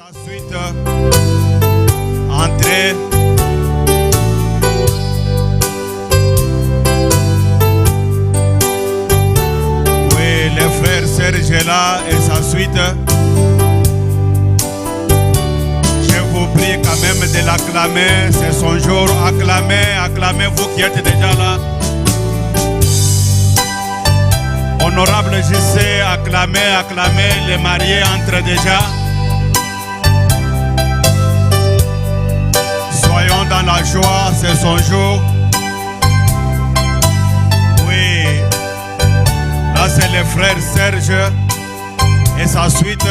Ensuite, entrez. Oui, le frère Serge est là et sa suite. Je vous prie quand même de l'acclamer. C'est son jour. Acclamez, acclamez vous qui êtes déjà là. Honorable JC, acclamez, acclamez. Les mariés entrent déjà. Soyons dans la joie, c'est son jour. Oui, là c'est le frère Serge et sa suite.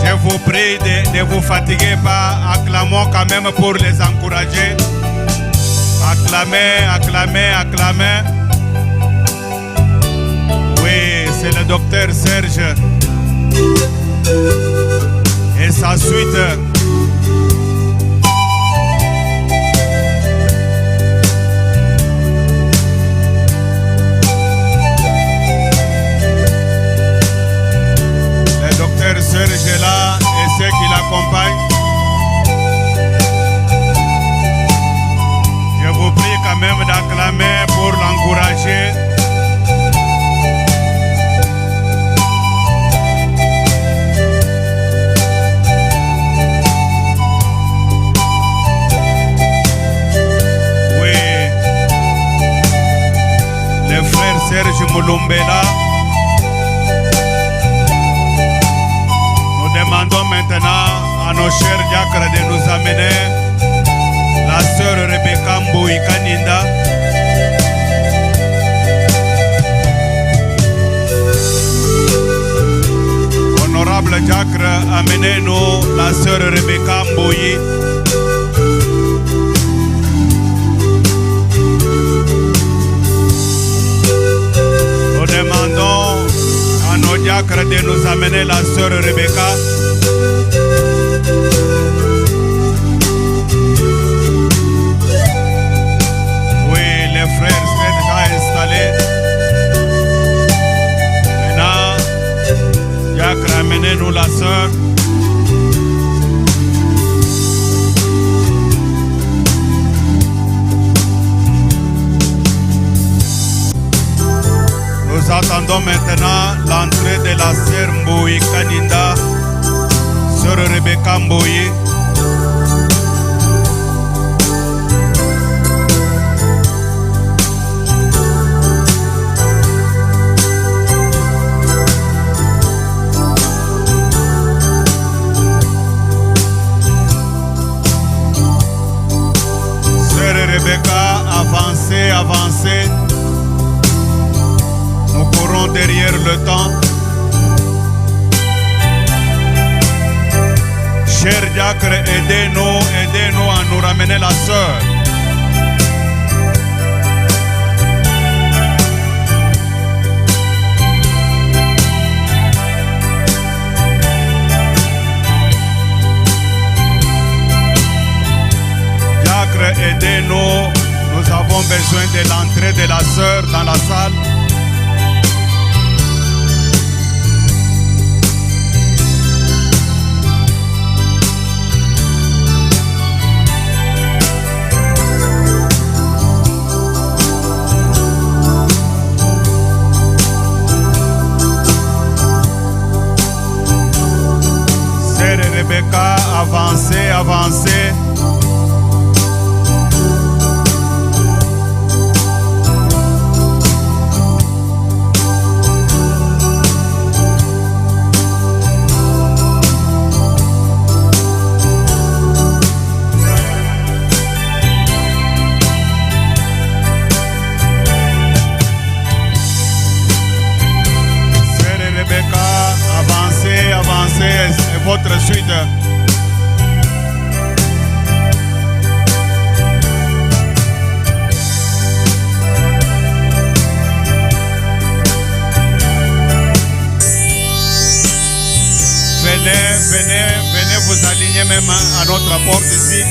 Je vous prie de ne vous fatiguer pas, acclamons quand même pour les encourager. Acclamez, acclamez, acclamez. Oui, c'est le docteur Serge et sa suite. Le docteur Serge est là et ceux qui l'accompagnent. Je vous prie quand même d'acclamer pour l'encourager. Serge Mulumbela. Nous demandons maintenant à nos chers diacres de nous amener la sœur Rebecca Mbouikaninda. Honorable diacre, amenez-nous la sœur Rebecca Mbouyi. Demandons à nos diacres de nous amener la sœur Rebecca. Oui, les frères sont déjà installés. Maintenant, diacre, amenez-nous la sœur. Nous attendons maintenant l'entrée de la sœur Mbouikaninda, sœur Rebecca Mbouyi. Sœur Rebecca, avancez, avancez. Nous courons derrière le temps. Chers diacres, aidez-nous, aidez-nous à nous ramener la sœur. Diacres, aidez-nous. Nous avons besoin de l'entrée de la sœur dans la salle. Rebecca, avancez, avancez. Rebecca, avancez, avancez. Et votre suite. Venez vous aligner même à notre porte ici.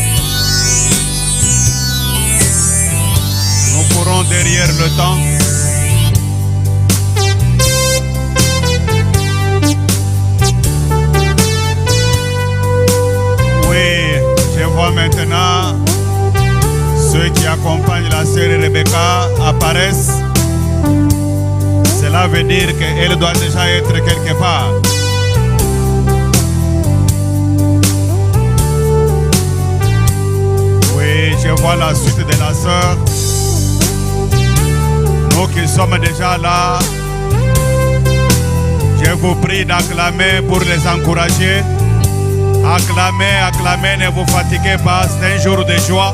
Nous courons derrière le temps. demandons maintenant ceux qui accompagnent la sœur Rebecca apparaissent. Cela veut dire qu'elle doit déjà être quelque part. Oui, je vois la suite de la sœur. Nous qui sommes déjà là, je vous prie d'acclamer pour les encourager. Acclamez, acclamez, ne vous fatiguez pas, c'est un jour de joie.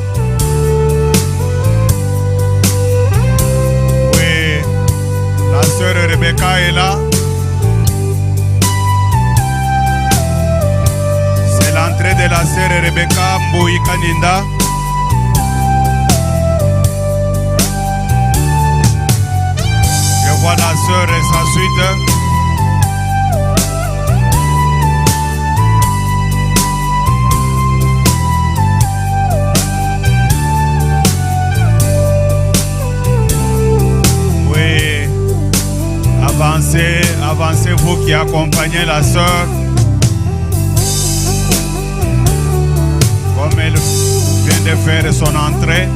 Oui, la sœur Rebecca est là. C'est l'entrée de la sœur Rebecca Mbouy Kaninda. Je vois la sœur et sa suite. Avancez, avancez vous qui accompagnez la sœur. Comme elle vient de faire son entrée,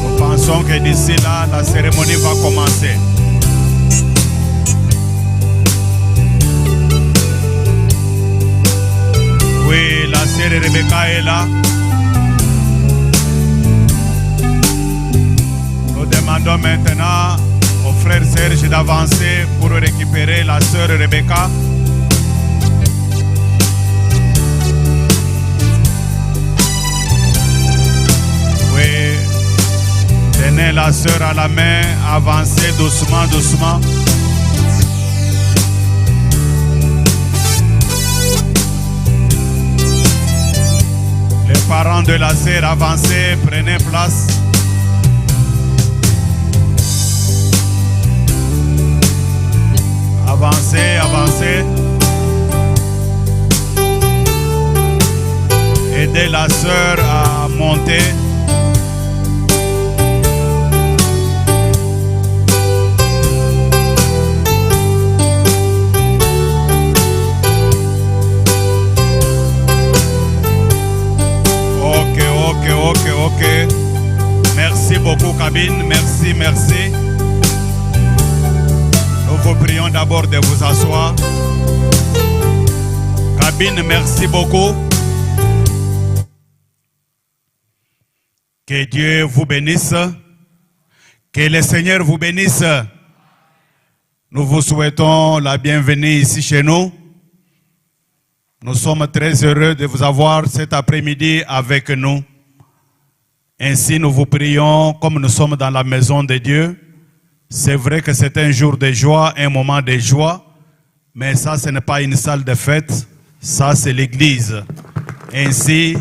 nous pensons que d'ici là, la cérémonie va commencer. Oui, la sœur Rebecca est là. Nous demandons maintenant au frère Serge d'avancer pour récupérer la sœur Rebecca. Oui, tenez la sœur à la main, avancez doucement, doucement. Les parents de la sœur, avancez, prenez place. Avancez, avancez. Aidez la sœur à monter. Ok. Merci beaucoup, cabine. Merci, merci. Nous vous prions d'abord de vous asseoir. Cabine, merci beaucoup. Que Dieu vous bénisse. Que le Seigneur vous bénisse. Nous vous souhaitons la bienvenue ici chez nous. Nous sommes très heureux de vous avoir cet après-midi avec nous. Ainsi, nous vous prions comme nous sommes dans la maison de Dieu. C'est vrai que c'est un jour de joie, un moment de joie, mais ça, ce n'est pas une salle de fête, ça, c'est l'église. Ainsi,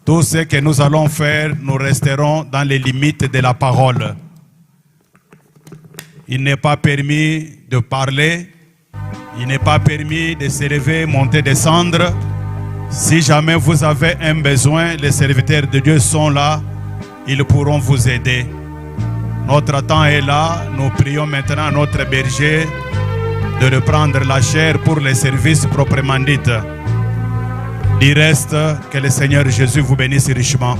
tout ce que nous allons faire, nous resterons dans les limites de la parole. Il n'est pas permis de parler, il n'est pas permis de se lever, monter, descendre. Si jamais vous avez un besoin, les serviteurs de Dieu sont là. Ils pourront vous aider. Notre temps est là. Nous prions maintenant notre berger de reprendre la chair pour les services proprement dits. Du reste, que le Seigneur Jésus vous bénisse richement.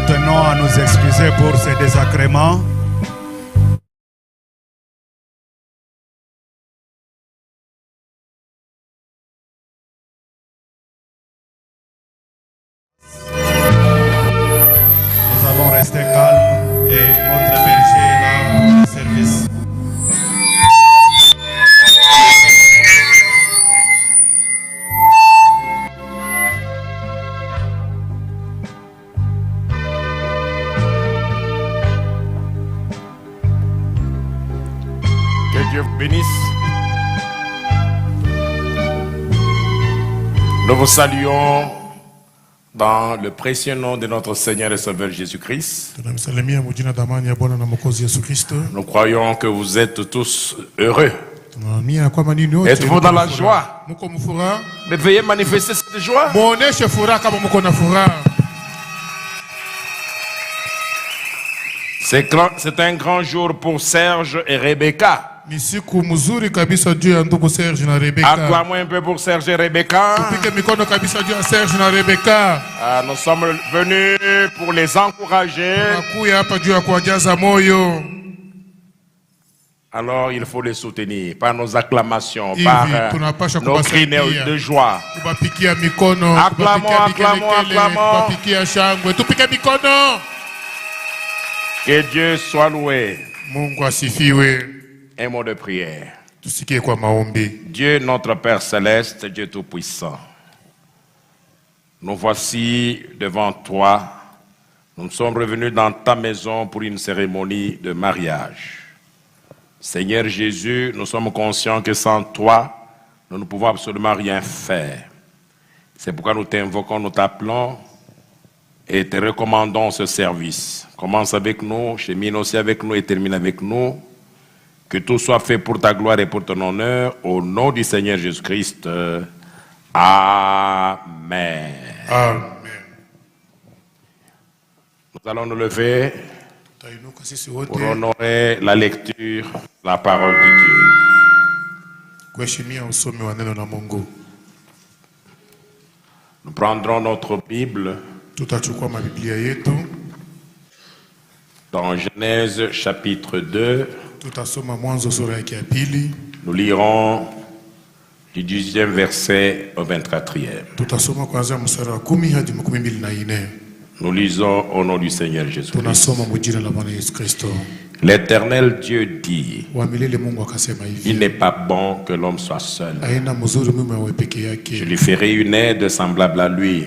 Nous tenons à nous excuser pour ces désagréments. Nous allons rester calmes et notre berger est là pour le service. Que Dieu vous bénisse. Nous vous saluons dans le précieux nom de notre Seigneur et Sauveur Jésus-Christ. Nous croyons que vous êtes tous heureux. Êtes-vous dans la joie? Mais veuillez manifester cette joie. C'est un grand jour pour Serge et Rebecca. Acclamons un peu pour Serge et Rebecca. Nous sommes venus pour les encourager. Alors il faut les soutenir par nos acclamations, par nos cris de joie. Acclamons, acclamons, acclamons. Que Dieu soit loué. Un mot de prière. Dieu notre Père Céleste, Dieu Tout-Puissant, nous voici devant toi. Nous sommes revenus dans ta maison pour une cérémonie de mariage. Seigneur Jésus, nous sommes conscients que sans toi, nous ne pouvons absolument rien faire. C'est pourquoi nous t'invoquons, nous t'appelons et te recommandons ce service. Commence avec nous, chemine aussi avec nous et termine avec nous. Que tout soit fait pour ta gloire et pour ton honneur, au nom du Seigneur Jésus-Christ. Amen. Amen. Nous allons nous lever pour honorer la lecture, la parole de Dieu. Nous prendrons notre Bible dans Genèse chapitre 2. Nous lirons du 10e verset au 24e. Nous lisons au nom du Seigneur Jésus-Christ. L'Éternel Dieu dit: il n'est pas bon que l'homme soit seul. Je lui ferai une aide semblable à lui.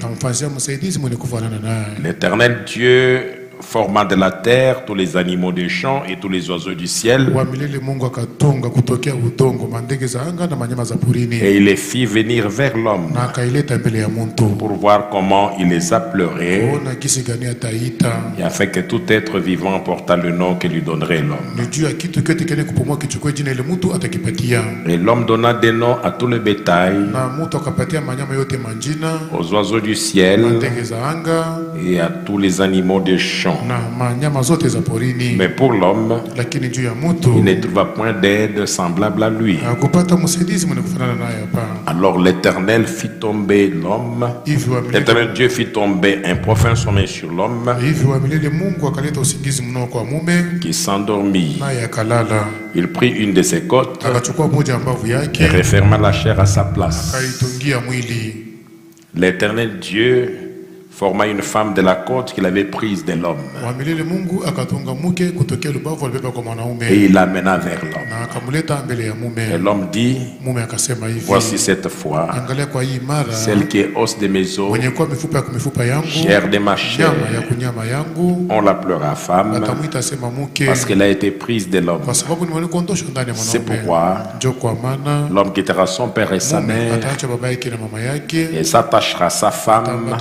L'Éternel Dieu forma de la terre tous les animaux des champs et tous les oiseaux du ciel. Et il les fit venir vers l'homme pour voir comment il les appellerait, et afin que tout être vivant portât le nom que lui donnerait l'homme. Et l'homme donna des noms à tout le bétail, aux oiseaux du ciel et à tous les animaux des champs. Mais pour l'homme, il ne trouva point d'aide semblable à lui. Alors l'Éternel fit tomber l'homme. L'Éternel Dieu fit tomber un profond sommeil sur l'homme, qui s'endormit. Il prit une de ses côtes et referma la chair à sa place. L'Éternel Dieu forma une femme de la côte qu'il avait prise de l'homme, et il l'amena vers l'homme. Et l'homme dit: voici cette fois celle qui est os de mes os, chair de ma chair. On l'appellera femme parce qu'elle a été prise de l'homme. C'est pourquoi l'homme quittera son père et sa mère et s'attachera à sa femme,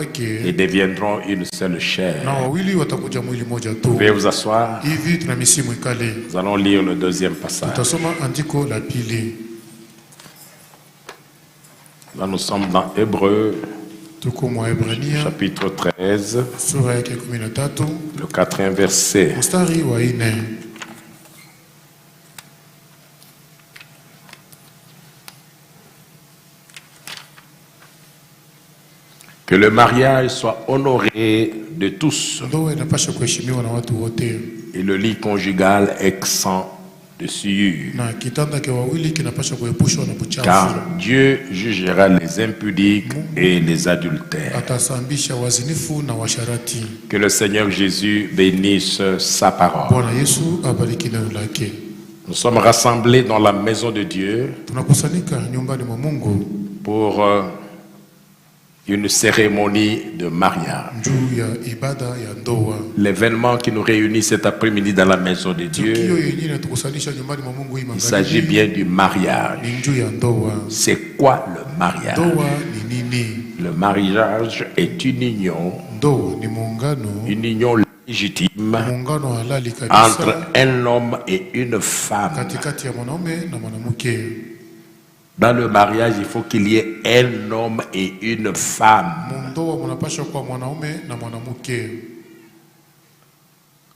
et deviendront une seule chair. Veuillez vous asseoir. Nous allons lire le deuxième passage. Là, nous sommes dans Hébreux, chapitre 13, le 4e verset. Que le mariage soit honoré de tous. Et le lit conjugal exempt de souillure. Car Dieu jugera les impudiques et les adultères. Que le Seigneur Jésus bénisse sa parole. Nous sommes rassemblés dans la maison de Dieu pour une cérémonie de mariage. L'événement qui nous réunit cet après-midi dans la maison de Dieu, il s'agit bien du mariage. C'est quoi le mariage? Le mariage est une union légitime entre un homme et une femme. Dans le mariage, il faut qu'il y ait un homme et une femme.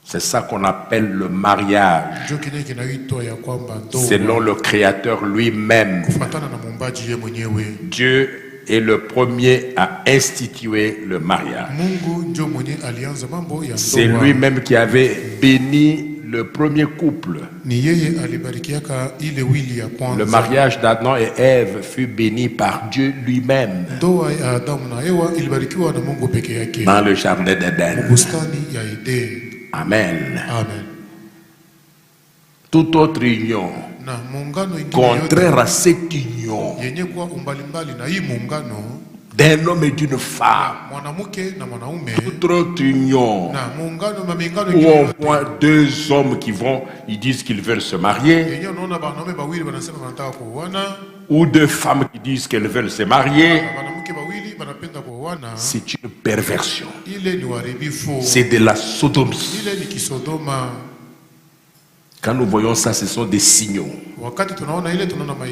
C'est ça qu'on appelle le mariage, selon le Créateur lui-même. Dieu est le premier à instituer le mariage. C'est lui-même qui avait béni le premier couple. Le mariage d'Adam et Ève fut béni par Dieu lui-même dans le jardin d'Éden. Amen. Toute autre union contraire à cette union d'un homme et d'une femme, toute autre union où on voit deux hommes qui vont, ils disent qu'ils veulent se marier, ou deux femmes qui disent qu'elles veulent se marier, c'est une perversion. C'est de la sodomie. Quand nous voyons ça, ce sont des signaux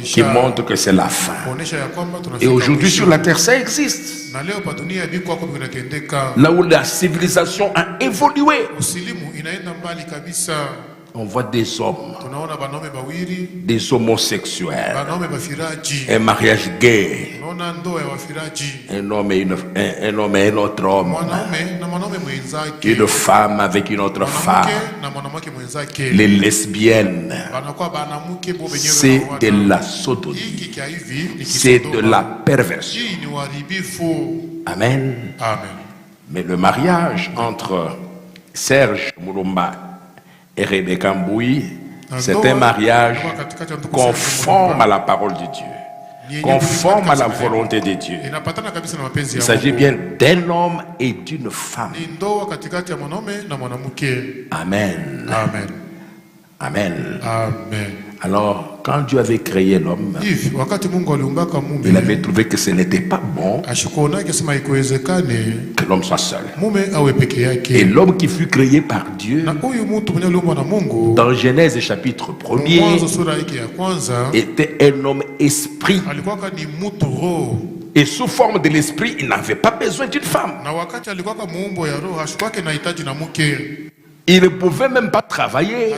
qui montrent que c'est la fin. Et aujourd'hui sur la terre, ça existe. Là où la civilisation a évolué, on voit des hommes, des homosexuels, un mariage gay, un homme et un autre homme, une femme avec une autre femme, les lesbiennes. C'est de la sodomie, c'est de la perversion. Amen. Mais le mariage entre Serge Moulomba et Rebecca Mboui, c'est un mariage conforme à la parole de Dieu, conforme à la volonté de Dieu. Il s'agit bien d'un homme et d'une femme. Amen. Amen. Alors, quand Dieu avait créé l'homme, il avait trouvé que ce n'était pas bon que l'homme soit seul. Et l'homme qui fut créé par Dieu, dans Genèse chapitre 1er, était un homme esprit. Et sous forme de l'esprit, il n'avait pas besoin d'une femme. Il ne pouvait même pas travailler.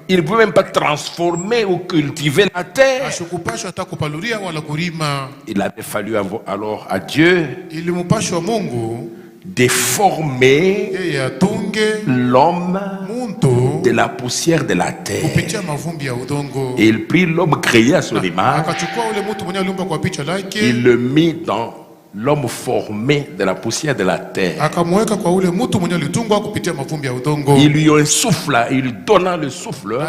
Il ne pouvait même pas transformer ou cultiver la terre. Il avait fallu alors à Dieu de former l'homme de la poussière de la terre. Et il prit l'homme créé à son image. Il le mit dans l'homme formé de la poussière de la terre. Il lui insouffla, il lui donna le souffle.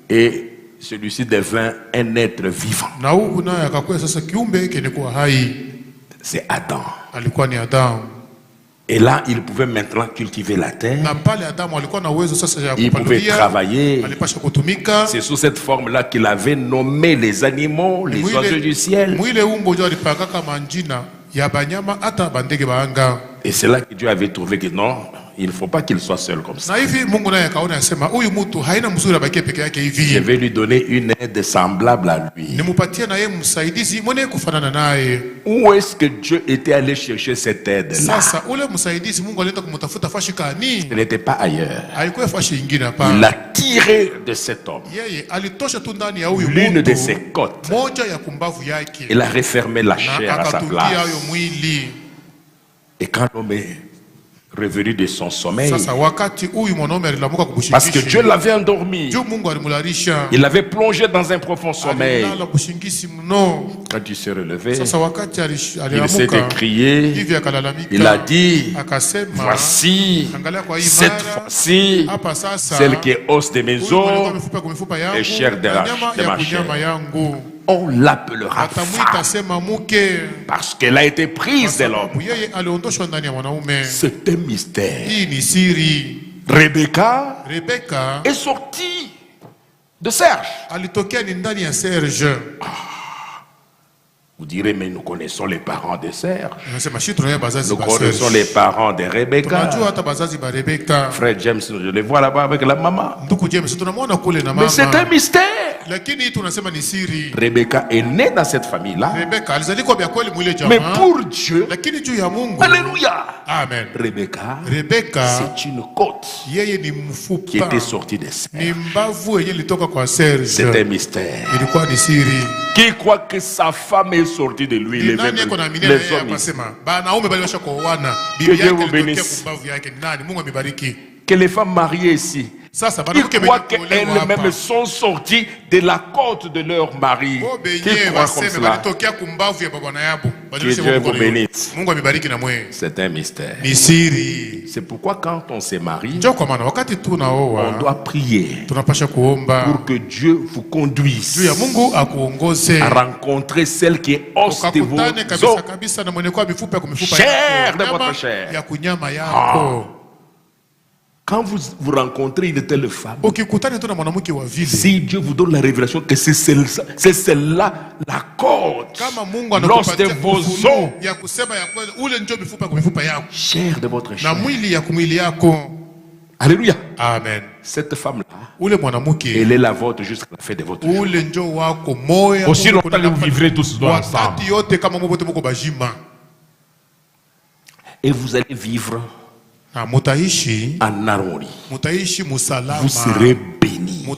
Et celui-ci devint un être vivant. C'est Adam. Et là, il pouvait maintenant cultiver la terre. Il pouvait travailler. C'est sous cette forme-là qu'il avait nommé les animaux, les oiseaux du ciel. Et c'est là que Dieu avait trouvé que non, il ne faut pas qu'il soit seul comme ça. Je vais lui donner une aide semblable à lui. Où est-ce que Dieu était allé chercher cette aide-là? Ce n'était pas ailleurs. Il l'a tiré de cet homme, l'une de ses côtes. Il a refermé la chair à sa place. Et quand l'homme est revenu de son sommeil, parce que Dieu l'avait endormi, il l'avait plongé dans un profond sommeil. Quand il s'est relevé, il s'est écrié, il a dit: voici, cette fois-ci, celle qui est os de mes os et chair de ma chair. On l'appellera femme parce qu'elle a été prise de l'homme. C'est un mystère. Rebecca est sortie de Serge. Vous direz, mais nous connaissons les parents de Serge. Nous connaissons les parents de Rebecca. Frère James, je les vois là-bas avec la maman. Mais c'est un mystère. Rebecca est née dans cette famille-là. Mais pour Dieu, alléluia. Amen. Rebecca, c'est une côte qui était sortie de Serge. C'est un mystère. Qui croit que sa femme est sortie de lui? Les hommes ici. Que Dieu vous bénisse. Que les femmes mariées ici, ils croient qu'elles-mêmes sont sorties de la côte de leur mari. Qui croient comme cela? Que Dieu vous bénisse. C'est un mystère. C'est pourquoi quand on se marie, on doit prier pour que Dieu vous conduise à rencontrer celle qui est os de vos os, chair de votre chair. Quand vous rencontrez une telle femme, si Dieu vous donne la révélation que c'est celle-là, la côte, l'os de vos os, chair de votre chair. Alléluia. Amen. Cette femme-là, elle est la vôtre jusqu'à la fin de votre vie. Aussi longtemps que vous vivrez tous ensemble. Et vous allez vivre en harmonie. Vous serez bénis. Vous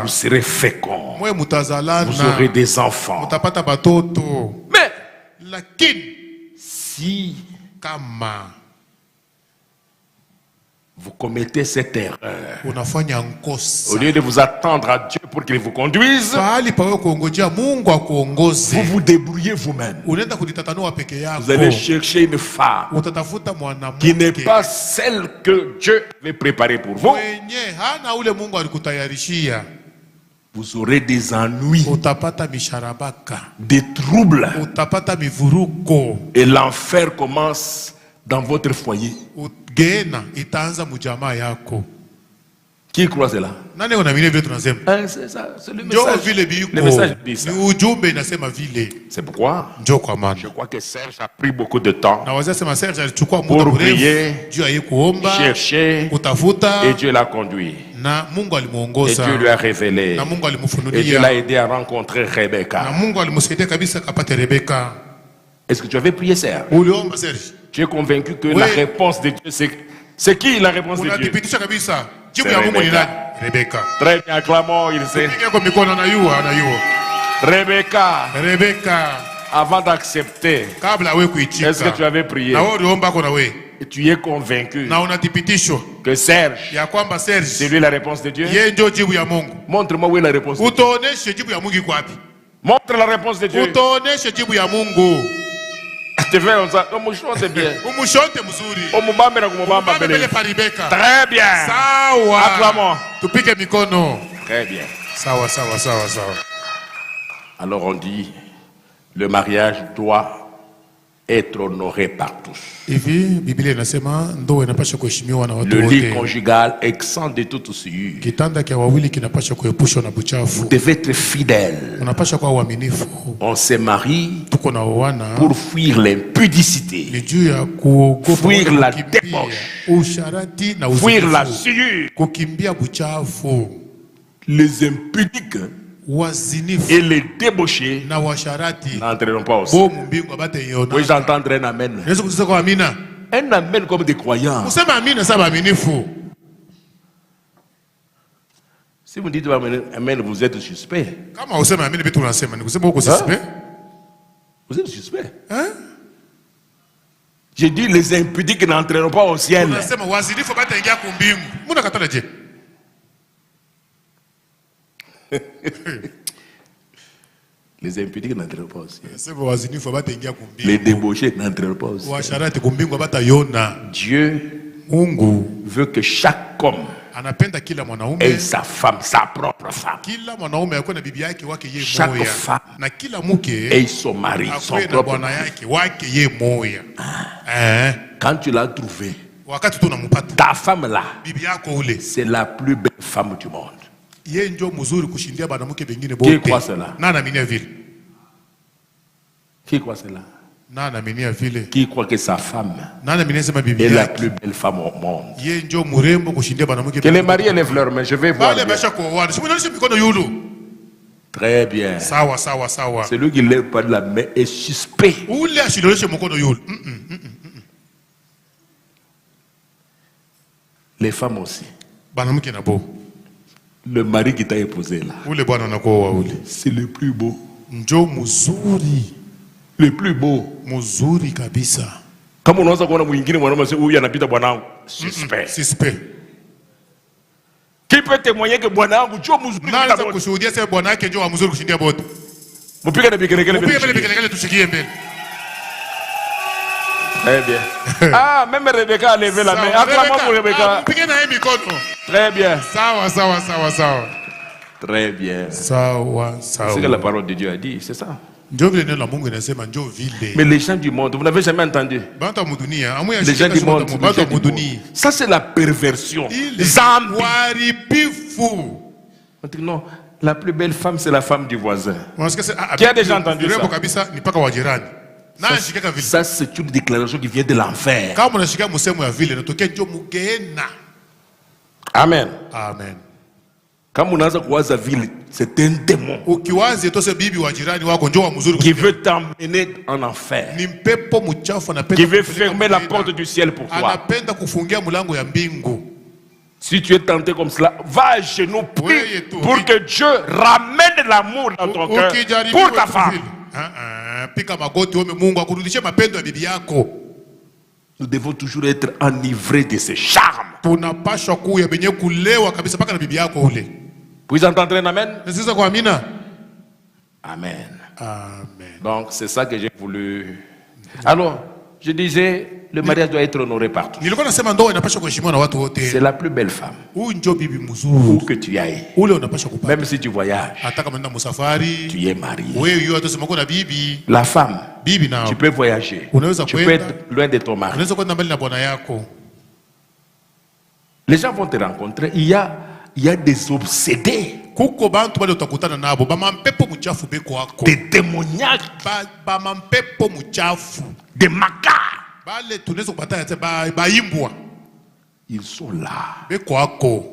serez féconds. Vous aurez des enfants. Mais si vous commettez cette erreur, au lieu de vous attendre à Dieu pour qu'il vous conduise, vous vous débrouillez vous-même. Vous allez chercher une femme qui n'est pas celle que Dieu avait préparée pour vous. Vous aurez des ennuis, des troubles, et l'enfer commence dans votre foyer. Qui croit cela? C'est ça, c'est le message dit ça. C'est pourquoi je crois que Serge a pris beaucoup de temps pour prier, chercher, et Dieu l'a conduit. Et Dieu lui a révélé. Et Dieu l'a aidé à rencontrer Rebecca. Est-ce que tu avais prié, Serge? Tu es convaincu que la réponse de Dieu, c'est qui la réponse de Dieu? C'est Rebecca. Très bien, acclamons, il sait. Rebecca, avant d'accepter, est-ce que tu avais prié? Et tu es convaincu que Serge, c'est lui la réponse de Dieu? Montre-moi où est la réponse de Dieu. Montre la réponse de Dieu. Tu fais comme ça. C'est bien. Très bien. Acclamons. Très bien. Alors on dit, le mariage doit être honoré par tous. Hivi Biblia inasema ndoa inapaswa kuheshimiwa na watu Le lit wote. conjugal exempt de toute souillure. Kitanda cha wawili kinapaswa kuepushwa na buchafu. Vous devez être fidèle. Unapaswa kuwa waaminifu. On se marie Tuko na wana pour fuir l'impudicité, ni juu ya kuogopa fuir la kukimbia débauche, usharati na fuir la uzinifu, souillure. kukimbia buchafu, Les impudiques wazinifu et les débauchés na washarati n'entreront pas au ciel. bomu mbingu abatayiona. Puis j'entendre un amen. Yesu kusema kwa amina. Un amen comme des croyants. Kusema amina saba aminifu. Si vous dites amen, vous êtes suspect. Kama usema amina vitu unasema ni kusema uko suspect. Vous êtes suspect. Hein? J'ai dit les impudiques n'entreront pas au ciel. Unasema wazinifu bataingia ku mbingu. Mbona katala je? Les impudiques n'entreront pas au ciel. Unasema wazinifu bataingia ku mbingu. Les débauchés n'entreront pas au ciel. Washarati ku mbingu batayona. Dieu Mungu veut que chaque homme anapenda kila mwanaume ait sa femme, sa propre femme. kila mwanaume akuwe na bibi yake wake ye Chaque moya femme na kila mke Ait son mari, son akuwe na propre bwana mari. yake wake ye moya. Quand tu l'as trouvé, Wakati tu unampata ta femme là, bibi yako ule, c'est la plus belle femme du monde. ye njo mzuri kushindia banamuke bengine Qui bote. croit cela? Na anaminia vile, Qui croit cela? na anaminia vile, Qui croit que sa femme na anaminia sema bibi est la yake plus belle femme au monde? ye njo murembo kushindia banamuke. Que les maris lèvent leurs mains, je vais voir. Bale bien. basha kuoana, si mnanisha mikono yulu. Très bien. Sawa sawa sawa. Celui qui lève pas de la main est suspect. Ule ashiloleshe mkono yulu. Les femmes aussi. Banamuke na bo. Le mari qui t'a épousé là, Ule bwana anakuoa ule. c'est le plus beau. Njo mzuri. Le plus beau. Mzuri kabisa. Kama unaweza kuona mwingine mwanaume sio huyu anapita bwanangu, suspect. Suspect. Qui peut témoigner que bwanangu sio mzuri Nani kama za wote? kushuhudia sasa bwana yake ndio mzuri kushindia bote. Mpige na bikelekele Upige mbele mbele. bikelekele tushikie mbele. Très bien. Ah, même Rebecca a levé la main. Acclamons pour Rebecca. Upige na yeye mikono. Très bien. Sawa sawa sawa sawa. Très bien. Sawa C'est ce que la sawa. parole de Dieu a dit, c'est ça. Ndio vile neno la Mungu inasema ndio vile. Mais les gens du monde, vous n'avez jamais entendu? Bantu wa mudunia, amu ya Les gens shika du monde, shika les bantu wa gens du monde. mudunia. Ça c'est la perversion. Ile Zambi. waripifu. On dit non, la plus belle femme c'est la femme du voisin. Unasikia sasa Qui a déjà entendu rembo ça? kabisa ni paka wa jirani. Na shika vile. Ça c'est une déclaration qui vient de l'enfer. Kama unashika msemo ya vile natokea ndio mugeena. Amen. Amen. Kama unaanza kuwaza vile, c'est un démon Ukiwazi tose bibi wa jirani wako ndio wa mzuri qui kushindia. veut t'emmener en enfer, Ni mpepo mchafu anapenda qui veut kukupeleka fermer la mbele. porte du ciel pour toi. Anapenda kufungia mlango ya mbingu. Si tu es tenté comme cela, va à genoux, prie Oui, et tout. pour que Dieu ramène l'amour dans ton cœur Ukijaribiwa pour ta tu femme. vile. Pika magoti ome Mungu akurudishie mapendo ya bibi yako. Nous devons toujours être enivrés de ce charme. Tunapashwa kuya benye kulewa kabisa paka na bibi yako ule. Puis entendre un amen? Nasikiza kwa amina. Amen. Amen. Donc c'est ça que j'ai voulu. Alors, je disais, le mariage doit être honoré partout. Nilikuwa nasema ndoa inapashwa kuheshimiwa na watu C'est wote. la plus belle femme. Huyu ndio bibi Où mzuri. que tu ailles, Ule unapashwa kupata. même si tu voyages, Hata kama nenda musafari, tu es marié. wewe yeye atasema kuna bibi. La femme, Bibi nao. tu peux voyager. Unaweza Tu peux kwenda. être loin de ton mari. Unaweza kwenda mbali na bwana yako. Les gens vont te rencontrer. Il y a des obsédés, Kuko bantu bale utakutana nabo ba mampepo mchafu beko wako. des démoniaques, Ba mampepo mchafu. des macaques. Bale tunaweza kupata yate ba imbwa Ils sont là beko wako.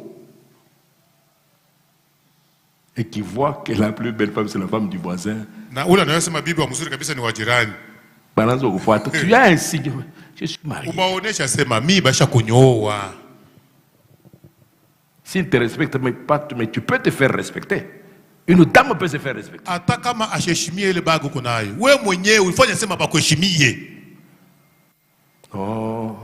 et qui voient que la plus belle femme, c'est la femme du voisin. Na ule anayesema bibi wa mzuri kabisa ni wa jirani. Balance au foie. Tu as un signe. Je suis marié. Ubaonesha sema mi basha kunyoa. S'il ne te respecte pas, mais tu peux te faire respecter. Une dame peut se faire respecter. Hata kama asheshimie ile bago kunayo. Wewe mwenyewe ulifanya sema bakuheshimie. Oh,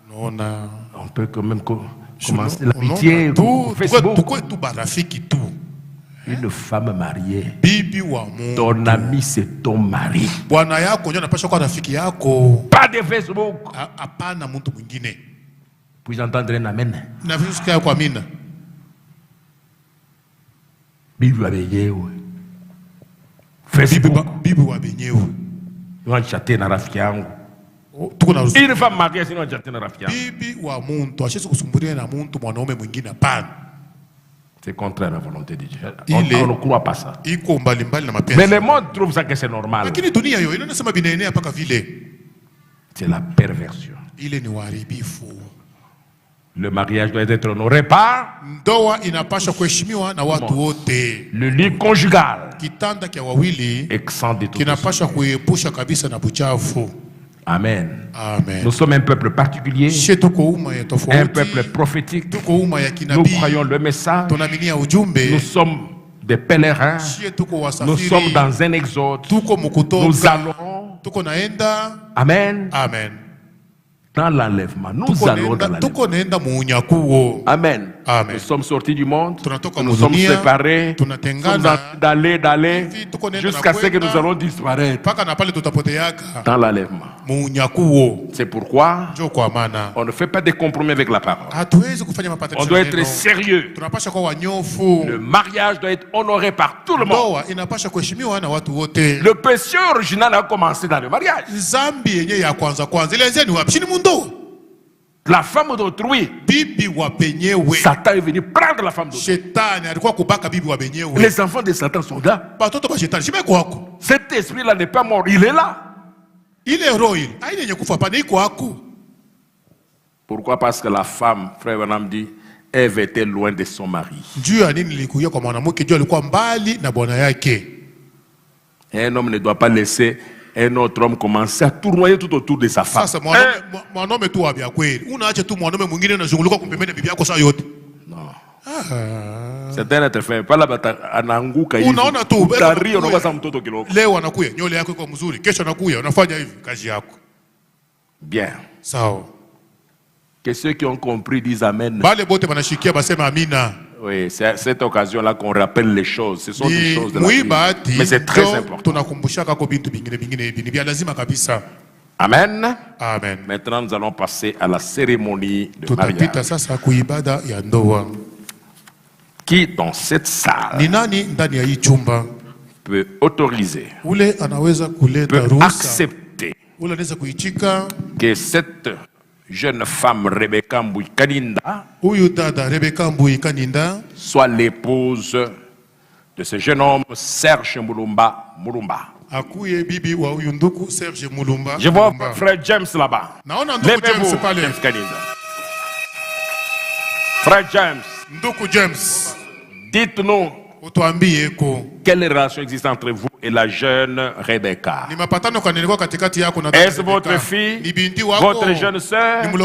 Naona on peut quand même commencer l'amitié tu au Facebook. tukwe tu barafiki tu. Une femme mariée, Bibi wa Mungu. ton ami c'est ton mari. Bwana yako ndio anapaswa kuwa rafiki yako. Pas de Facebook. Hapana mtu mwingine. Puis entendre un amen. Na vitu sikia kwa amina. Bibi wa benyewe. Facebook. Bibi wa benyewe. Wanachate na rafiki yangu. Une femme mariée, sinon elle rafia. Bibi wa muntu ashezi kusumbulia na muntu mwanaume mwingine hapana. C'est contraire à la volonté de Dieu. On ne croit pas ça. Iko mbalimbali na mapenzi. Mais le monde trouve ça que c'est normal. Lakini dunia hiyo inasema binaenea paka vile. C'est la perversion. Ile ni uharibifu. Le mariage doit être honoré par ndoa inapaswa kuheshimiwa na watu wote. Le lit conjugal. Kitanda kia wawili exempt de tout. Kinapaswa kuepusha kabisa na buchafu. Amen. Amen. Nous sommes un peuple particulier, un peuple prophétique. Nous croyons le message. Nous sommes des pèlerins. Nous sommes dans un exode. Nous allons. Amen. Amen. Dans l'enlèvement, nous allons dans l'enlèvement. Amen. Amen. Nous sommes sortis du monde, nous sommes séparés, nous sommes d'aller, jusqu'à ce que nous allons disparaître dans l'enlèvement. C'est pourquoi on ne fait pas de compromis avec la parole. On doit être sérieux. Le mariage doit être honoré par tout le monde. Le péché original a commencé dans le mariage. La femme d'autrui, Satan est venu prendre la femme d'autrui. Les enfants de Satan sont là. Cet esprit-là n'est pas mort, il est là. Pourquoi? Parce que la femme, frère Branham dit, Ève était loin de son mari. Un homme ne doit pas laisser un autre homme commencer à tournoyer tout autour de sa femme. Non. C'est un être fait. Pas la bataille. Ananguka hivi. Utari unakosa mtoto kiloko. Leo anakuya nyole yako iko mzuri, kesho anakuya unafanya hivi kazi yako. Bien. Sawa. Que ceux qui ont compris disent amen. Bale bote banashikia basema amina. Oui, c'est à cette occasion-là qu'on rappelle les choses. Ce sont des choses de la vie. Mais c'est très important. Amen. Amen. Maintenant, nous allons passer à la cérémonie de mariage. Qui, dans cette salle, peut autoriser, peut accepter que cette jeune femme Rebecca Mbouikaninda soit l'épouse de ce jeune homme Serge Mulumba Mulumba. Je vois frère James là-bas. Levez-vous, James Kaninda. Frère James, dites-nous quelle relation existe entre vous et la jeune Rebecca. Est-ce votre fille, votre jeune sœur, ou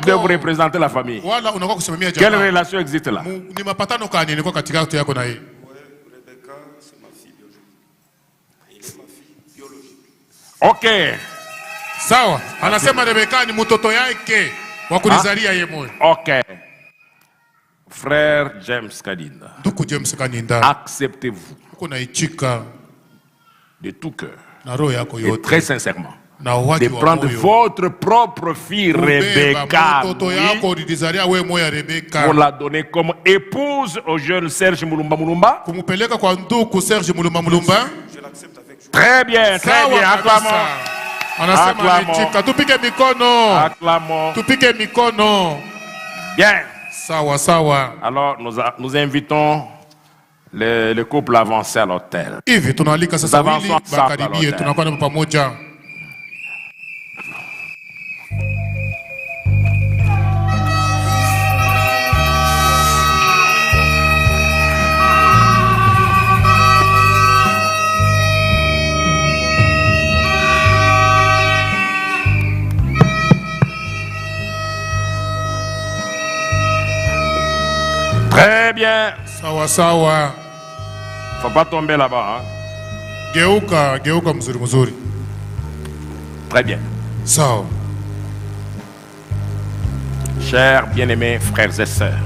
bien vous représentez la famille? Quelle relation existe là? Ok. Sawa, anasema Rebecca ni mtoto yake wa kulizalia yeye moyo. Ok. Frère James Kaninda. Ndugu James Kaninda. Acceptez-vous de tout cœur et très sincèrement de prendre votre propre fille Rebecca pour la donner comme épouse au jeune Serge Mulumba Mulumba? Très bien, très bien. Acclamons. Acclamons. Bien. Alors nous invitons le couple à avancer à l'hôtel. Nous avançons ensemble à l'hôtel. Très bien. Sawa. Faut pas tomber là-bas. Hein? Geuka mzuri. Très bien. Sawa. Chers bien-aimés frères et sœurs,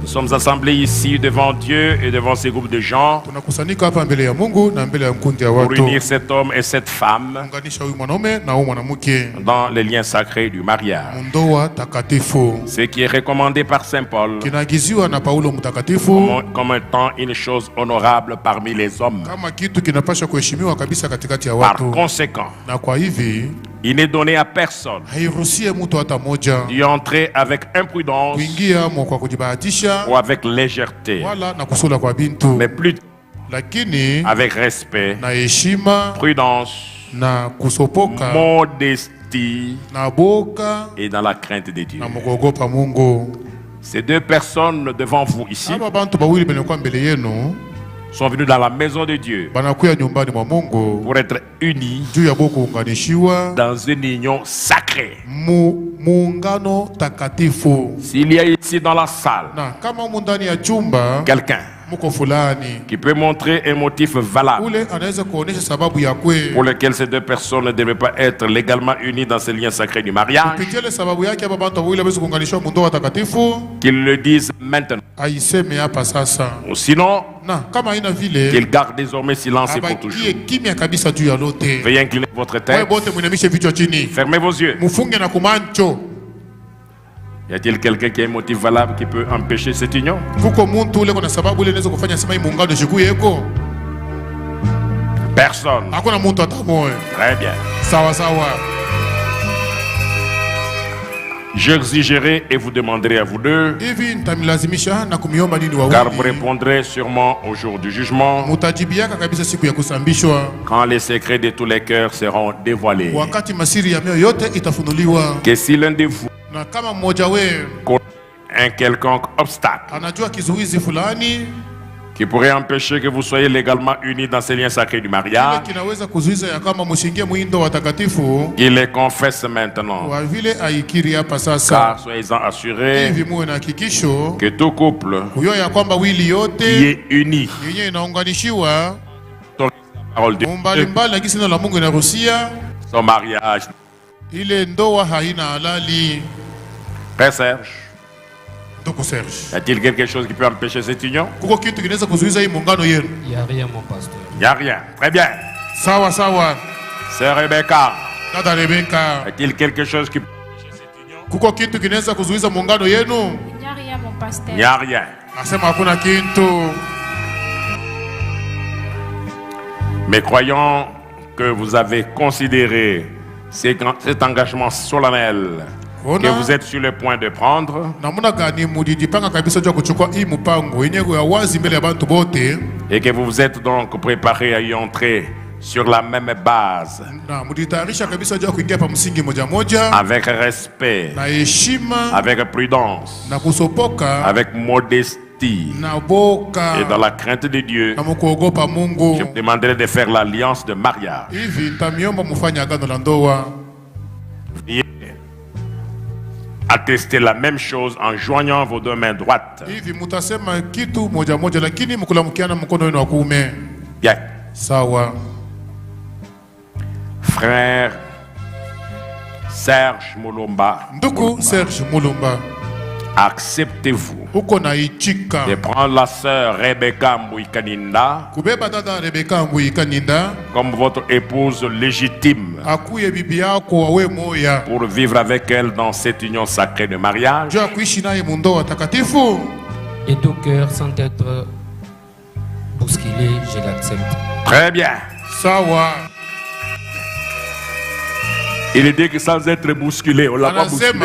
Nous sommes assemblés ici devant Dieu et devant ces groupes de gens pour unir cet homme et cette femme dans les liens sacrés du mariage. Ce qui est recommandé par Saint Paul comme étant une chose honorable parmi les hommes. Par conséquent, il n'est donné à personne d'y entrer avec imprudence ou avec légèreté, mais plutôt avec respect, prudence, modestie et dans la crainte de Dieu. Ces deux personnes devant vous ici sont venus dans la maison de Dieu pour être unis dans une union sacrée. S'il y a ici dans la salle quelqu'un qui peut montrer un motif valable pour lequel ces deux personnes ne devraient pas être légalement unies dans ces liens sacrés du mariage, qu'ils le disent maintenant. Ou sinon, qu'ils gardent désormais silence et pour toujours. Veuillez incliner votre tête. Fermez vos yeux. Y a-t-il quelqu'un qui a un motif valable qui peut empêcher cette union? Personne. Très bien. J'exigerai et vous demanderai à vous deux, car vous répondrez sûrement au jour du jugement, quand les secrets de tous les cœurs seront dévoilés, que si l'un de vous un quelconque obstacle qui pourrait empêcher que vous soyez légalement unis dans ces liens sacrés du mariage, il les confesse maintenant. Car soyez-en assurés que tout couple qui est uni dans la parole de Dieu, son mariage. Père Serge, y a-t-il quelque chose qui peut empêcher cette union? Il n'y a rien, mon pasteur. Il n'y a rien. Très bien. Sœur Rebecca, y a-t-il quelque chose qui peut empêcher cette union? Il n'y a rien, mon pasteur. Il n'y a rien. Mais croyons que vous avez considéré cet engagement solennel que vous êtes sur le point de prendre et que vous vous êtes donc préparé à y entrer sur la même base, avec respect, avec prudence, avec modestie et dans la crainte de Dieu. Je vous demanderai de faire l'alliance de mariage. Attestez la même chose en joignant vos deux mains droites. Bien. Frère Serge Mulumba, acceptez-vous de prendre la sœur Rebecca Mbouikaninda comme votre épouse légitime pour vivre avec elle dans cette union sacrée de mariage? Et tout cœur, sans être bousculé, je l'accepte. Très bien. Il est dit que sans être bousculé, on l'a pas bousculé.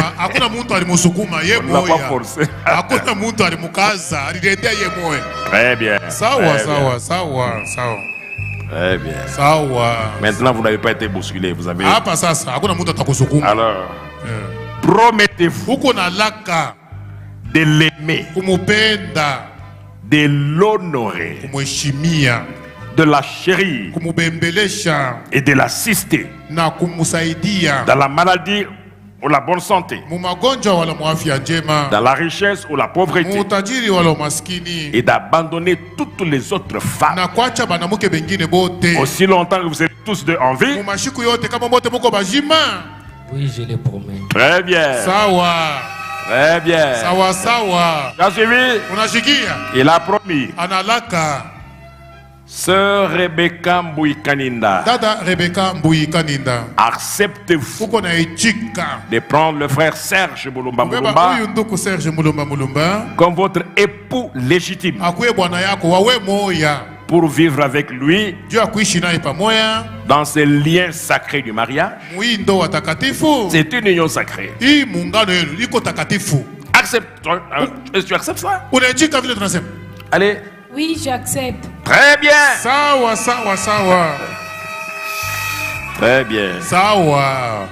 On l'a pas forcé. Très bien. Très bien. Maintenant, vous n'avez pas été bousculé. Vous avez. Alors, promettez-vous de l'aimer, de l'honorer, de la chérir et de l'assister dans la maladie ou la bonne santé, dans la richesse ou la pauvreté, et d'abandonner toutes les autres femmes aussi longtemps que vous êtes tous deux en vie. Oui, je le promets. Très bien. Très bien. Sawa sawa. Tu as suivi? Unashikia? Il a promis. Analaka. Sœur Rebecca Mbouikaninda, Dada Rebecca Mbouikaninda. acceptez-vous Uko na ichika. de prendre le frère Serge Mulumba Ubeba Mulumba huyu nduku Serge Mulumba Mulumba. comme votre époux légitime Akuwe bwana yako wawe moya. pour vivre avec lui Dieu akuishi naye pamoja. dans ces liens sacrés du mariage? Muindo wa takatifu. C'est une union sacrée. Hii muungano yenu iko takatifu. Accepte. Est-ce que tu acceptes ça? Unaichika vile tunasema. Allez. Oui, j'accepte. Très bien. Sawa sawa sawa. Très bien. Sawa.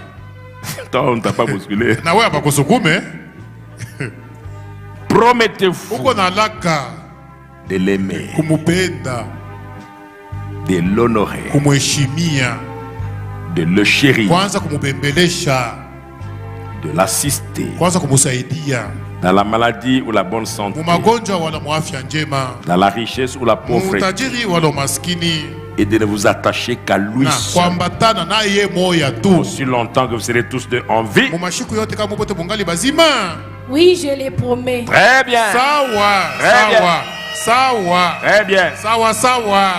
Toi, on ne t'a pas bousculé. Na wewe abakusukume. Promettez-vous Uko na laka de l'aimer, kumupenda, de l'honorer, kumheshimia, de le chérir, kwanza kumubembelesha, de l'assister kwanza kumusaidia dans la maladie ou la bonne santé, mumagonjwa wala muafya njema, dans la richesse ou la pauvreté, mutajiri wala maskini, et de ne vous attacher qu'à lui na seul. kuambatana naye moya tu. Aussi longtemps que vous serez tous deux en vie. Mumashiku yote kama mupote mungali bazima. Oui, je les promets. Très bien. Sawa Très bien. sawa sawa Très bien. sawa sawa.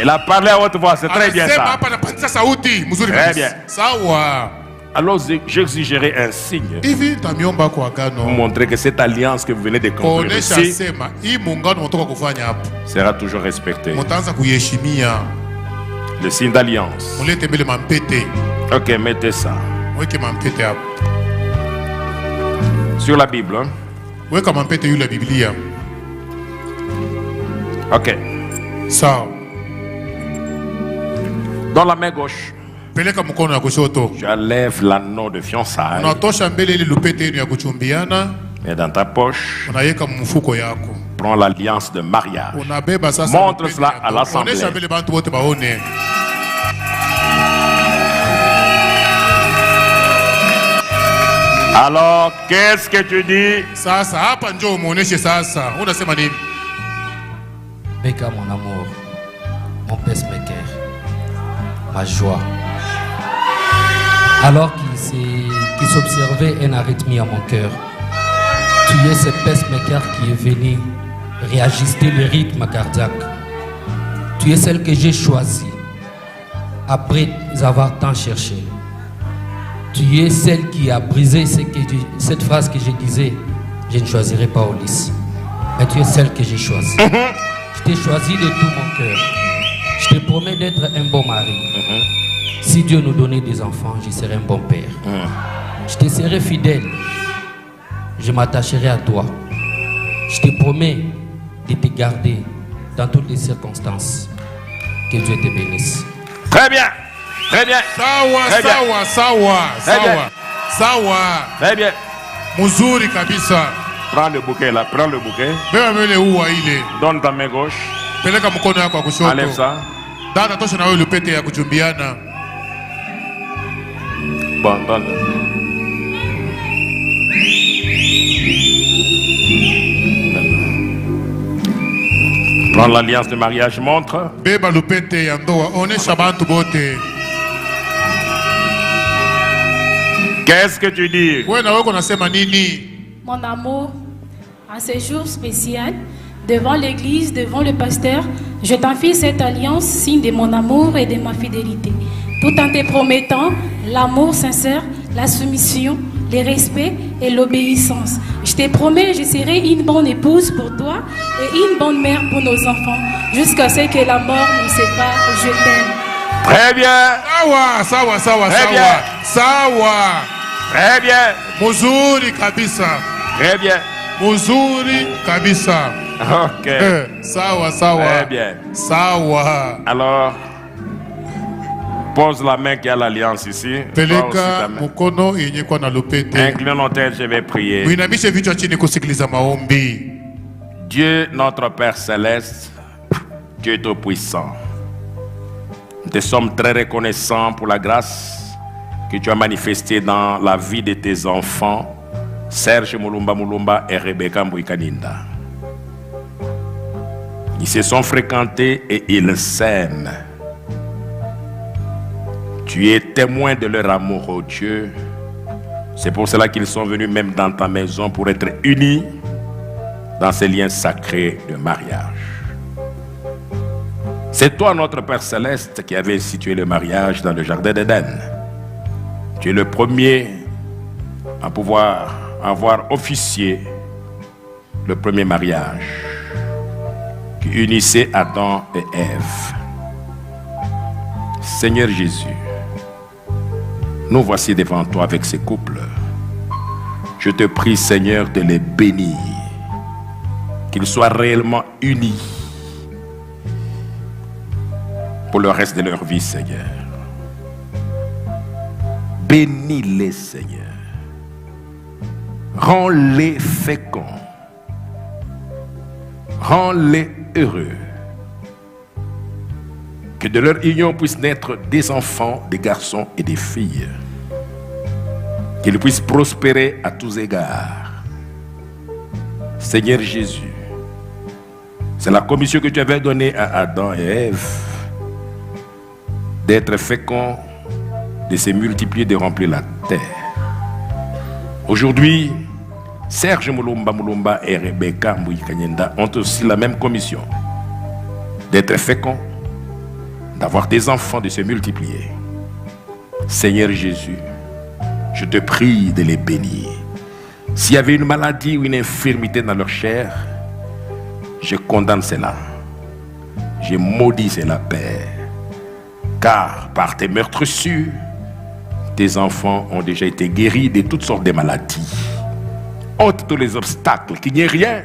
Elle a parlé à haute voix, c'est très bien Anasema ça. hapa napandisha sauti mzuri Très kabisa. bien. Sawa. Alors j'exigerai un signe Hivi tamiomba kwa pour agano. montrer que cette alliance que vous venez de conclure Onesha ici sema hii muungano mtoka kufanya hapa. sera toujours respectée. Mutaanza kuiheshimia. Le signe d'alliance. Mulete mbele mampete. Ok, mettez ça. Weke mampete hapo. Sur la Bible. Hein? Weka mampete yule Biblia. Ok. Sawa. Dans la main gauche, Peleka mkono ya kushoto. tu enlèves l'anneau de fiançailles. Unatosha mbele ile lupete yenu ya kuchumbiana. Et dans ta poche, Unaweka mfuko yako. prends l'alliance de mariage. Unabeba sasa. Montre lupete cela ya à l'assemblée. Onesha mbele bantu wote baone. Alors, qu'est-ce que tu dis? Sasa hapa njoo muoneshe sasa. Unasema nini? Beka, mon amour, mon pacemaker, ma joie. Alors qu'il s'observait une arythmie à mon cœur, tu es ce pacemaker qui est venu réajuster le rythme cardiaque. Tu es celle que j'ai choisie après avoir tant cherché. Tu es celle qui a brisé cette phrase que je disais, je ne choisirai pas Ulysse. Mais tu es celle que j'ai choisie. Je t'ai choisi de tout mon cœur. Je te promets d'être un bon mari. Si Dieu nous donnait des enfants, je serai un bon père. Je te serai fidèle. Je m'attacherai à toi. Je te promets de te garder dans toutes les circonstances. Que Dieu te bénisse. Très bien. Très bien. Sawa Très bien. sawa sawa Très bien. sawa sawa. Très bien. Muzuri kabisa. Prends le bouquet là. Prends le bouquet. Beba mbele ua ile. Donne ta main gauche. Peleka mkono yako wa kushoto. Enlève ça. Dada tosha na wewe lupete ya kuchumbiana. Bon, donne. Prends l'alliance de mariage, montre. Beba lupete ya ndoa. Onesha bantu bote. Qu'est-ce que tu dis? Wewe na wewe unasema nini? Mon amour, en ce jour spécial, devant l'église, devant le pasteur, je t'enfile cette alliance, signe de mon amour et de ma fidélité, tout en te promettant l'amour sincère, la soumission, le respect et l'obéissance. Je te promets, je serai une bonne épouse pour toi et une bonne mère pour nos enfants, jusqu'à ce que la mort nous sépare. Je t'aime. Très bien. Sawa sawa sawa Très sawa. bien. Sawa. Très bien. Muzuri kabisa. Très bien. Muzuri kabisa. Ok. Sawa sawa. Très bien. Sawa. Alors, pose la main qui a l'alliance ici. Toi aussi Peleka ta main. mkono yenye kwa na lupete. Incline nos têtes, je vais prier. Muinamishe vichwa chini kusikiliza maombi. Dieu, notre Père Céleste, Dieu Tout-Puissant, nous te sommes très reconnaissants pour la grâce que tu as manifestée dans la vie de tes enfants, Serge Mulumba Mulumba et Rebecca Mbouikaninda. Ils se sont fréquentés et ils s'aiment. Tu es témoin de leur amour, oh Dieu, C'est pour cela qu'ils sont venus même dans ta maison pour être unis dans ces liens sacrés de mariage. C'est toi, notre Père Céleste, qui avait institué le mariage dans le jardin d'Éden. Tu es le premier à pouvoir avoir officié le premier mariage qui unissait Adam et Ève. Seigneur Jésus, nous voici devant toi avec ces couples. Je te prie, Seigneur, de les bénir, qu'ils soient réellement unis pour le reste de leur vie, Seigneur. Bénis-les, Seigneur. Rends-les féconds. Rends-les heureux. Que de leur union puissent naître des enfants, des garçons et des filles. Qu'ils puissent prospérer à tous égards. Seigneur Jésus, c'est la commission que tu avais donnée à Adam et Ève d'être féconds, de se multiplier, de remplir la terre. Aujourd'hui, Serge Mulumba et Rebecca Mbouikanyenda ont aussi la même commission d'être féconds, d'avoir des enfants, de se multiplier. Seigneur Jésus, je te prie de les bénir. S'il y avait une maladie ou une infirmité dans leur chair, je condamne cela. Je maudis cela, Père. Car par tes meurtrissures, tes enfants ont déjà été guéris de toutes sortes de maladies. Ôte tous les obstacles, qu'il n'y ait rien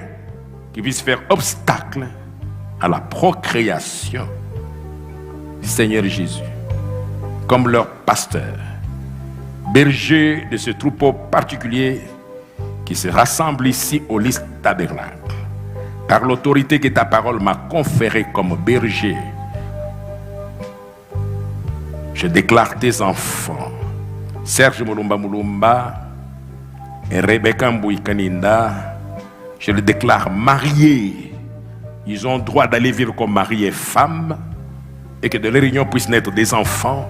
qui puisse faire obstacle à la procréation. Seigneur Jésus, comme leur pasteur, berger de ce troupeau particulier qui se rassemble ici au Lys Tabernacle, par l'autorité que ta parole m'a conférée comme berger, je déclare tes enfants, Serge Mulumba et Rebecca Mbouikaninda, je les déclare mariés. Ils ont droit d'aller vivre comme mari et femme, et que de leur union puissent naître des enfants,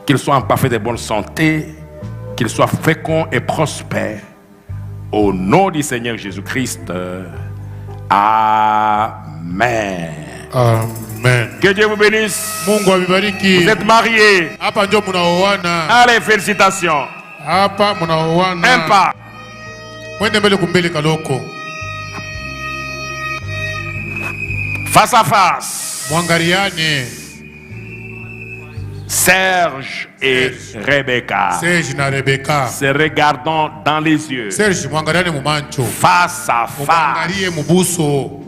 qu'ils soient en parfaite et bonne santé, qu'ils soient féconds et prospères. Au nom du Seigneur Jésus-Christ. Amen. Amen. Que Dieu vous bénisse. Mungu abibariki. Vous êtes mariés. Hapa ndio mnaoana. Allez, félicitations. Hapa mnaoana. Un pas. Mwende mbele kumbele kaloko. Face à face. Mwangaliane. Serge et Rebecca. Serge na Rebecca. Se regardant dans les yeux. Serge mwangaliane mumancho. Face à face. Mwangalie mubuso.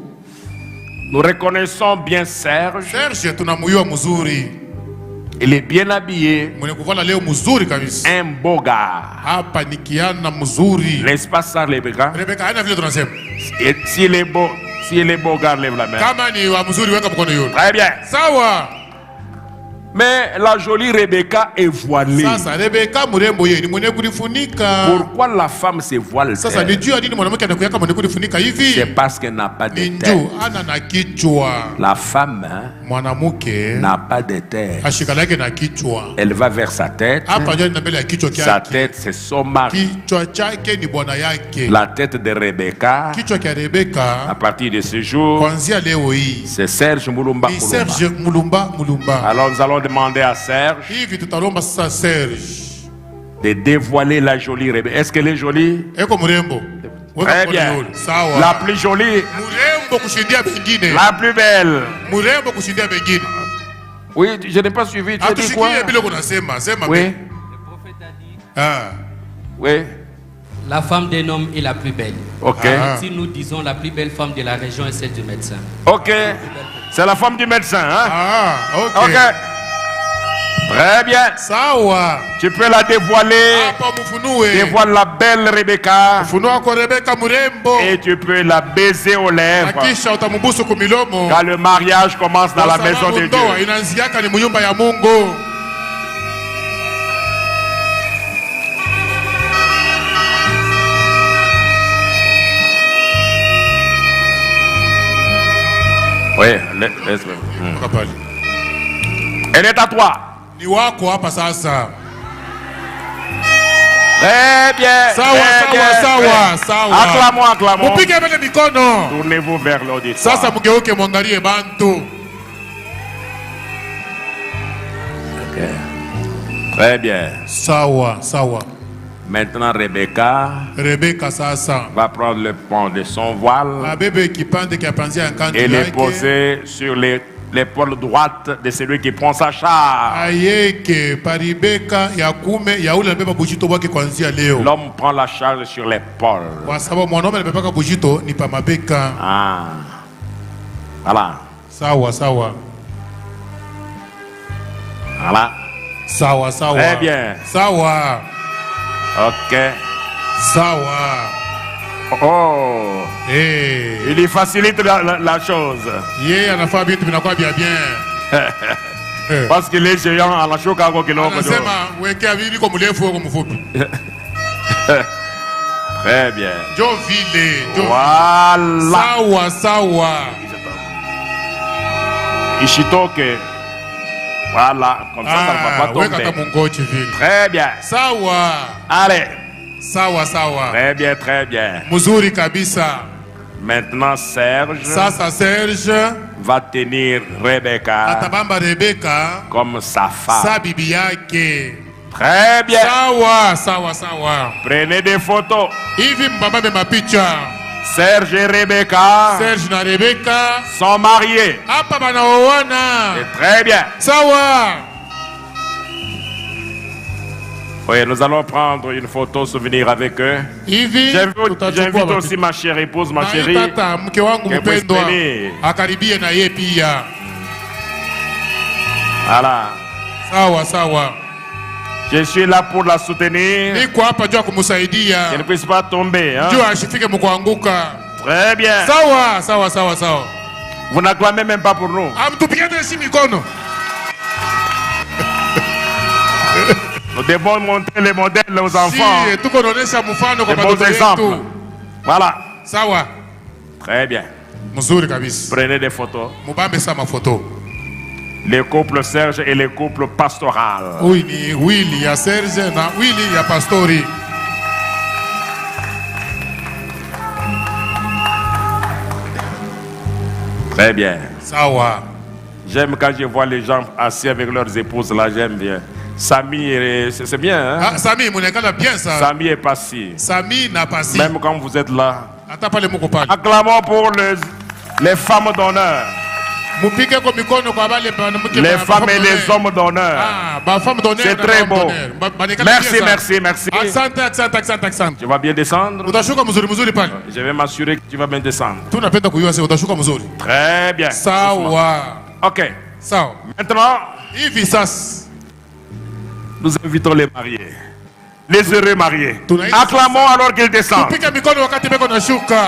Nous reconnaissons bien Serge. Serge tunamuyua mzuri. Il est bien habillé. Mwenye kuvala leo mzuri kabisa. Un beau gars. Hapa ni kiana mzuri. N'est-ce pas ça, Rebecca? Rebecca hana vile tunasema. S'il est beau, gars, lève la main. Kama ni wa mzuri weka mkono yule. Très bien. Sawa. Mais la jolie Rebecca est voilée. Sasa Rebecca murembo yeye ni mwenye kulifunika. Pourquoi la femme se voile? Sasa ni juu nini mwanamke anakuyaka mwenye kulifunika hivi? C'est parce qu'elle n'a pas de tête. Njoo ana na kichwa. La femme mwanamke n'a pas de tête. Ashika lake na kichwa. Elle va vers sa tête. Hapa ndio mbele ya kichwa chake. Sa tête c'est son mari. Kichwa chake ni bwana yake. La tête de Rebecca. Kichwa cha Rebecca. À partir de ce jour. Kuanzia leo hii. C'est Serge Mulumba. Serge Mulumba. Alors nous allons demander à Serge de dévoiler la jolie Rebecca. Est-ce qu'elle est jolie? Très bien. La plus jolie. La plus belle. Oui, je n'ai pas suivi. Tu as dit quoi? Oui. Oui. La femme d'un homme est la plus belle. Ok. Si nous disons la plus belle femme de la région est celle du médecin. Ok. C'est la femme du médecin, hein? Ok. Très bien. Sawa. Tu peux la dévoiler. Dévoile la belle Rebecca. Et tu peux la baiser aux lèvres. Car le mariage commence dans la maison de Dieu. Oui, elle est à toi. Très bien. Sawa, très bien, sawa, très- sawa. Acclamons, acclamons. Mupige mbele mikono. Tournez-vous vers l'auditoire. Sasa mgeuke mwangalie bantu. Très bien. Sawa, sawa. Maintenant, Rebecca Rebeka sasa. va prendre le pont de son voile Abebe kipande kia panzia nkanzu et le yake. poser sur l'épaule droite de celui qui prend sa charge. Ayeke paribeka ya kume ya ule anabeba bujito bwake kuanzia leo. L'homme prend la charge sur l'épaule. Kwa sababu mwanaume anabebaka bujito ni pa mabeka. Ah. Voilà. Sawa, sawa. Voilà. Sawa, sawa. Très bien. Sawa. Ok. Sawa. Oh. Eh. Il y facilite la chose. Yeye anafaa vitu vinakuwa bien. Eh. Parce qu'il est géant, anashuka hapo kidogo. Anasema wekea viko mrefu wako mfupi. Très bien. Jo vile. Jo. Voilà. Sawa, sawa. Ishitoke. Voilà. Comme ça, ça ne va pas weka tomber. kama ngochi vile. Très bien. Sawa. Allez. Sawa, sawa. Très bien, très bien. Mzuri kabisa. Maintenant, Serge Sasa Serge va tenir Rebecca atabamba Rebeka comme sa femme. sa bibi yake. Très bien. Sawa, sawa, sawa. Prenez des photos. Hivi mbabame mapicha. Serge et Rebecca Serge na Rebeka sont mariés. hapa banaoana. C'est très bien. Sawa. Oui, nous allons prendre une photo souvenir avec eux. Hivi J'invite aussi ma chère épouse, ma chérie. tata mke wangu Que puisse mpendwa venir. akaribie na yeye pia. Voilà. Sawa, sawa. Je suis là pour la soutenir. Niko hapa juu ya Qu'elle kumsaidia ne puisse pas tomber. Hein? juu ashifike mkuanguka. Très bien. Sawa, sawa, sawa, sawa. Vous n'acclamez même pas pour nous. Amtupigane si mikono. Nous devons montrer les modèles aux enfants. Si tuko naonesha mfano kwa Les bons watoto exemples. wetu. Voilà. Sawa. Très bien. Mzuri kabisa. Prenez des photos. Mubambe sa mafoto. Les couples Serge et les couples pastoral. Huyu ni Willy ya Serge na Willy ya Pastori. Très bien. Sawa. J'aime quand je vois les gens assis avec leurs épouses là, j'aime bien. Samy, c'est bien, hein? Ah, Sami muonekana bien ça. Samy est passé. Sami na pasi. Même quand vous êtes là. Hata pale muko pale. Acclamons pour les femmes d'honneur. Mupige kwa mikono kwa wale mwanamke. Les femmes et les hommes d'honneur. Ah, ba femme d'honneur. C'est na très femme beau. d'honneur. Baonekana Merci, bien ça. merci, merci. Asante, asante, asante, asante. Tu vas bien descendre? Utashuka mzuri mzuri pale. Je vais m'assurer que tu vas bien descendre. Tunapenda kujua sasa utashuka mzuri. Très bien. Sawa. Ok. Sawa. Maintenant, Hivi sasa nous invitons les mariés. Les heureux mariés. Tunaita Acclamons alors qu'ils descendent. tupige mikono wakati beko nashuka.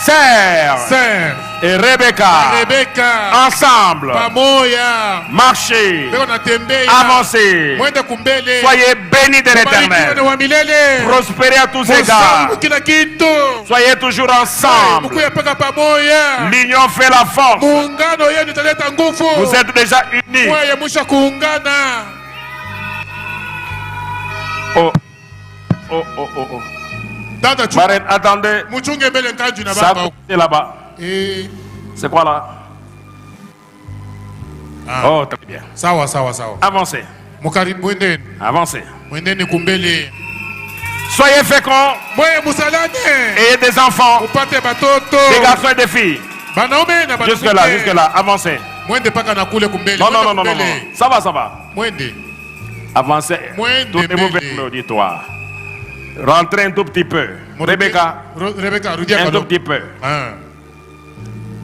Serge Serge et Rebecca. Rebeka Ensemble. pamoja Marchez. beko natembea. Avancez. Mwende kumbele. Soyez bénis de Barikiwe l'éternel. wa milele. Prospérez à tous égards. Musamu kila kitu. Soyez toujours ensemble. Mkuye paka pamoja. L'union fait la force. Muungano yenu italeta nguvu. Vous êtes déjà unis. Mweye musha kuungana. Oh. Oh, oh, oh, oh. Dada chu. Marraine, attendez. Muchunge mbele nkanju na Ça, baba. c'est là-bas. Eh. C'est quoi là? Ah. Oh, très bien. Sawa, sawa, sawa. Avancez. Mukaribu mwendeni. Avancez. Mwendeni kumbele. Soyez féconds. Mweye musalane. Ayez des enfants. Upate batoto. Des garçons et des filles. Banaume na banawake. Jusque là, jusque là. Avancez. Mwende paka na kule kumbele. Non, non, non, Mwende non, non, kumbele. non. Ça va, ça va. Mwende. Avancez. Mwende Tournez-vous mbele. vers l'auditoire. Rentrez un tout petit peu. Rebecca, Rebecca, rudia un tout kado. petit peu. Ah.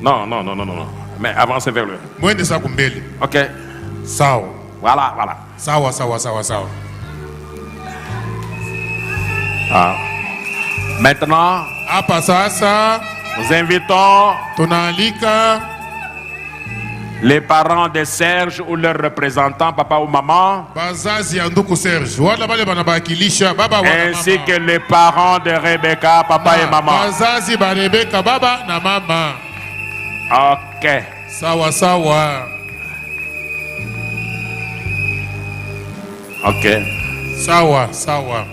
Non, non, non, non, non, non. Mais avancez vers le. Mwende sa kumbele. Ok. Sawa. Voilà, voilà. Sawa, sawa, sawa, sawa. Ah. Maintenant, Hapa sasa nous invitons tunaalika les parents de Serge ou leurs représentants, papa ou maman, bazazi ya nduku Serge. Wala bale banabakilisha baba wana ainsi mama. que les parents de Rebecca, papa et maman. Bazazi ba Rebeka baba na mama. Ok. Sawa, sawa. Ok. Sawa, sawa.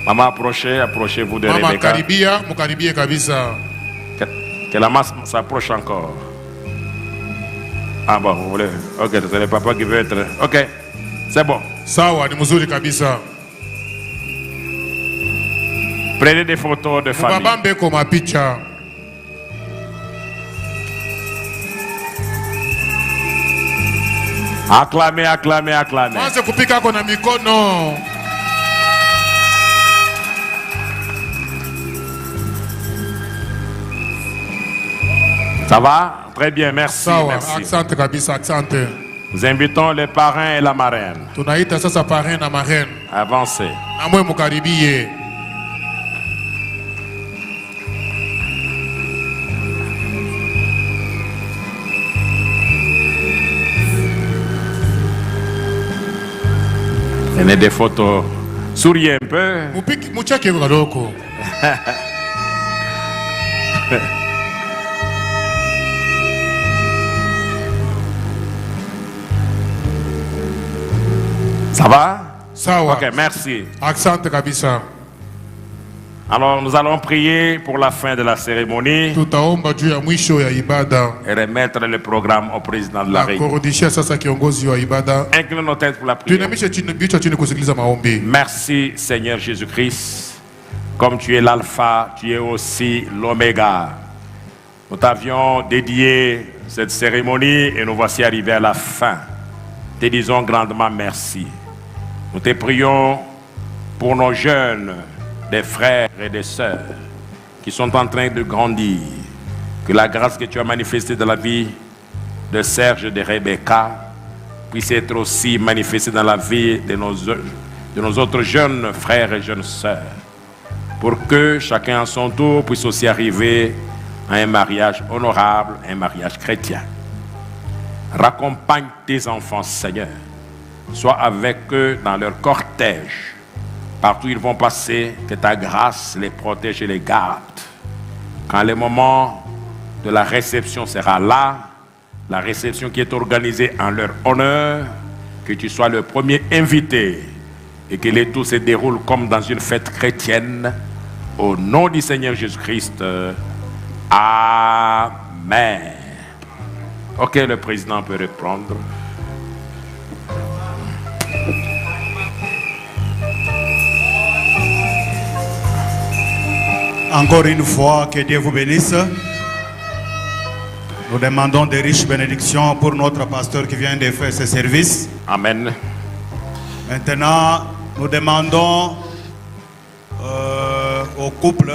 Maman, approchez-vous de Mama Rebecca. karibia, mukaribie kabisa. Que la masse s'approche encore. Ah bon, vous voulez. Ok, c'est le papa qui veut être. Ok, c'est bon. Sawa, ni mzuri kabisa. Prenez des photos de famille. Mubabambe koma picha. Acclamez, acclamez, acclamez. Mwanze kupika kona mikono. Ça va? Très bien, merci. Sawa, Merci. asante kabisa, asante. Nous invitons les parrains et la marraine. Tunaita sasa parrain na marraine. Avancez. Namwe mukaribie. Prenez des photos. Souriez un peu. Mupiki muchake kaloko. Ça va? Sawa. Ok, merci. Asante kabisa. Alors, nous allons prier pour la fin de la cérémonie Tutaomba juu ya mwisho ya ibada. et remettre le programme au président de la Na République. kurudishia sasa kiongozi wa ibada. Inclinons nos têtes pour la prière. Tuinamishe chini vichwa chini kusikiliza maombi. Merci Seigneur Jésus-Christ. Comme tu es l'alpha, tu es aussi l'oméga. Nous t'avions dédié cette cérémonie et nous voici arrivés à la fin. Te disons grandement merci. Nous te prions pour nos jeunes, des frères et des sœurs qui sont en train de grandir. Que la grâce que tu as manifestée dans la vie de Serge et de Rebecca puisse être aussi manifestée dans la vie de nos autres jeunes frères et jeunes sœurs. Pour que chacun à son tour puisse aussi arriver à un mariage honorable, un mariage chrétien. Raccompagne tes enfants, Seigneur. Sois avec eux dans leur cortège. Partout où ils vont passer, que ta grâce les protège et les garde. Quand le moment de la réception sera là, la réception qui est organisée en leur honneur, que tu sois le premier invité et que le tout se déroule comme dans une fête chrétienne. Au nom du Seigneur Jésus-Christ. Amen. Ok, le président peut reprendre. Encore une fois, que Dieu vous bénisse. Nous demandons de riches bénédictions pour notre pasteur qui vient de faire ce service. Amen. Maintenant, nous demandons au couple,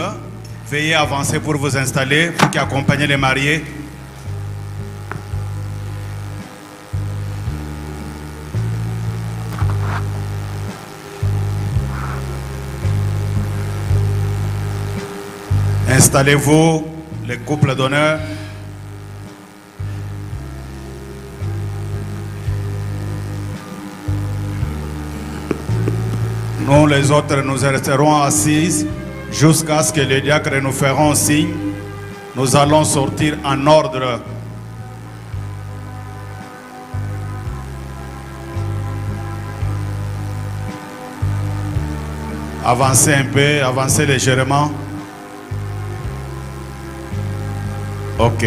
veuillez avancer pour vous installer, vous qui accompagnez les mariés. Installez-vous, les couples d'honneur. Nous, les autres, nous resterons assis jusqu'à ce que les diacres nous feront signe. Nous allons sortir en ordre. Avancez un peu, avancez légèrement. Ok.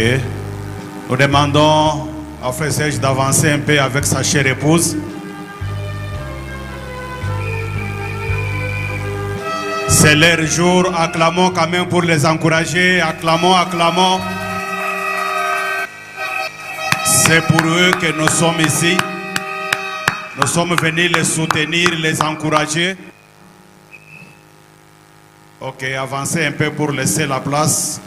Nous demandons à Frère Serge d'avancer un peu avec sa chère épouse. C'est leur jour. Acclamons quand même pour les encourager. Acclamons, acclamons. C'est pour eux que nous sommes ici. Nous sommes venus les soutenir, les encourager. Ok, avancez un peu pour laisser la place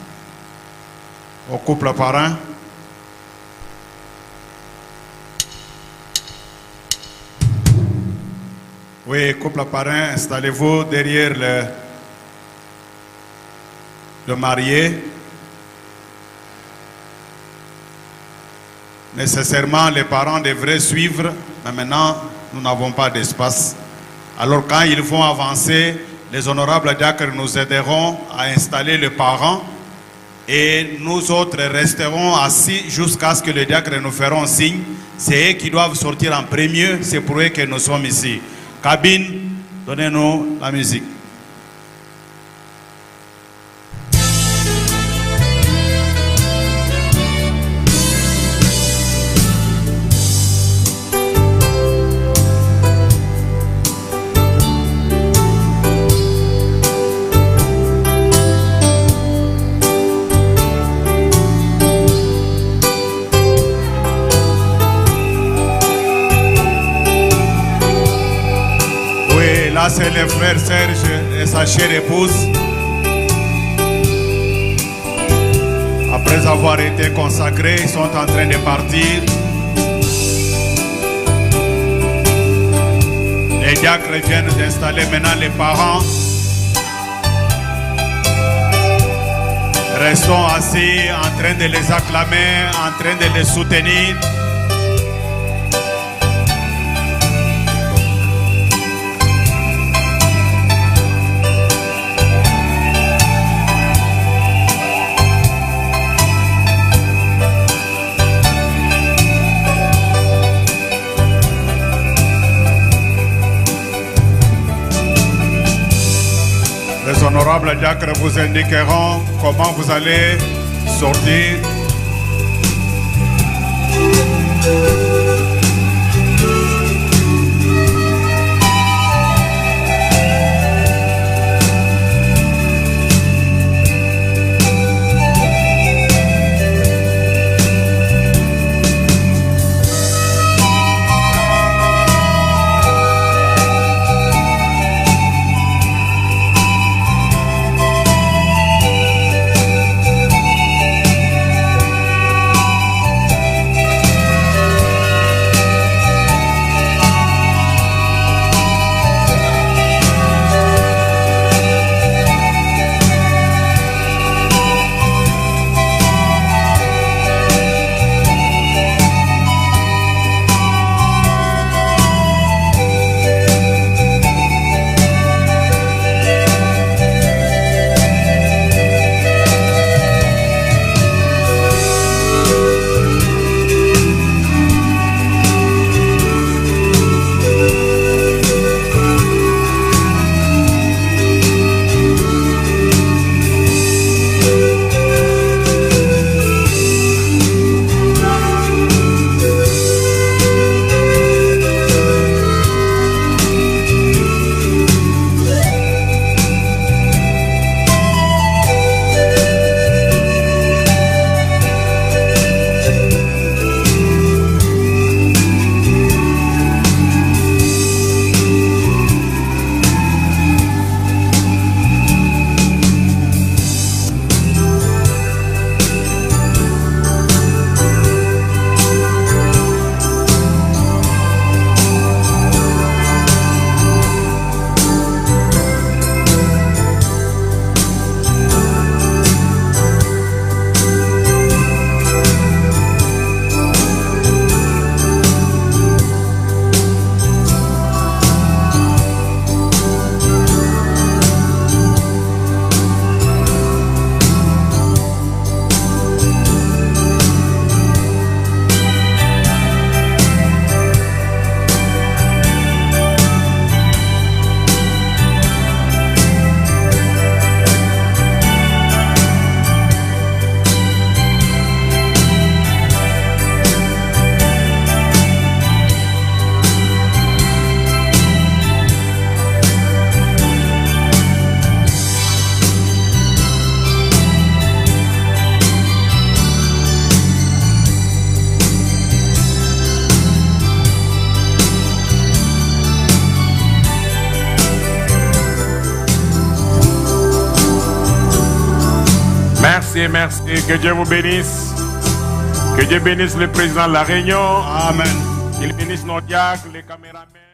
au couple parrain. Oui, couple parrain, installez-vous derrière le marié. Nécessairement, les parents devraient suivre, mais maintenant, nous n'avons pas d'espace. Alors, quand ils vont avancer, les honorables diacres nous aideront à installer le parent et nous autres resterons assis jusqu'à ce que les diacres nous feront signe. C'est eux qui doivent sortir en premier, c'est pour eux que nous sommes ici. Cabine, donnez-nous la musique. Là, c'est le frère Serge et sa chère épouse. Après avoir été consacrés, ils sont en train de partir. Les diacres viennent d'installer maintenant les parents. Restons assis en train de les acclamer, en train de les soutenir. Les honorables diacres vous indiqueront comment vous allez sortir. Merci, merci. Que Dieu vous bénisse. Que Dieu bénisse le président de la Réunion. Amen. Qu'il bénisse nos diacres, les caméramans.